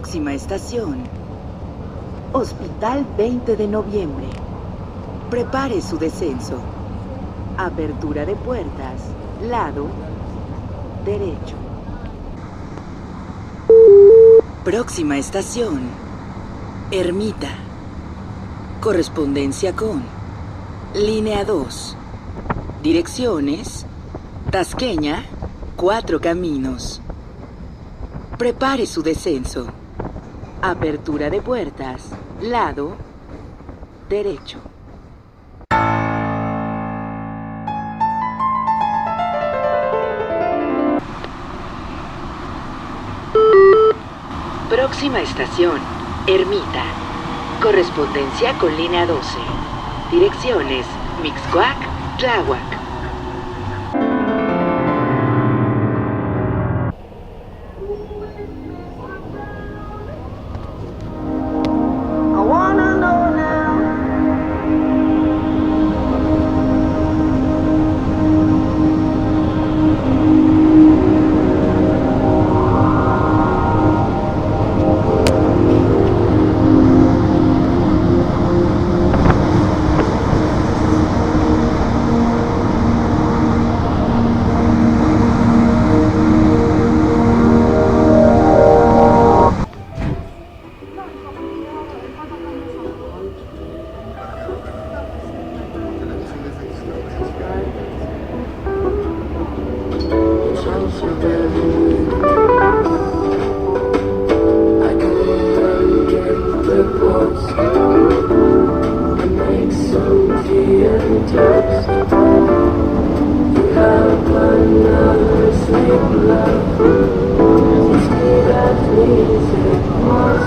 Próxima estación. Hospital 20 de noviembre. Prepare su descenso. Apertura de puertas. Lado derecho. Próxima estación. Ermita. Correspondencia con línea 2. Direcciones. Tasqueña, 4 Caminos. Prepare su descenso. Apertura de puertas. Lado derecho. Próxima estación, Ermita. Correspondencia con línea 12. Direcciones, Mixcoac, Tláhuac. Music.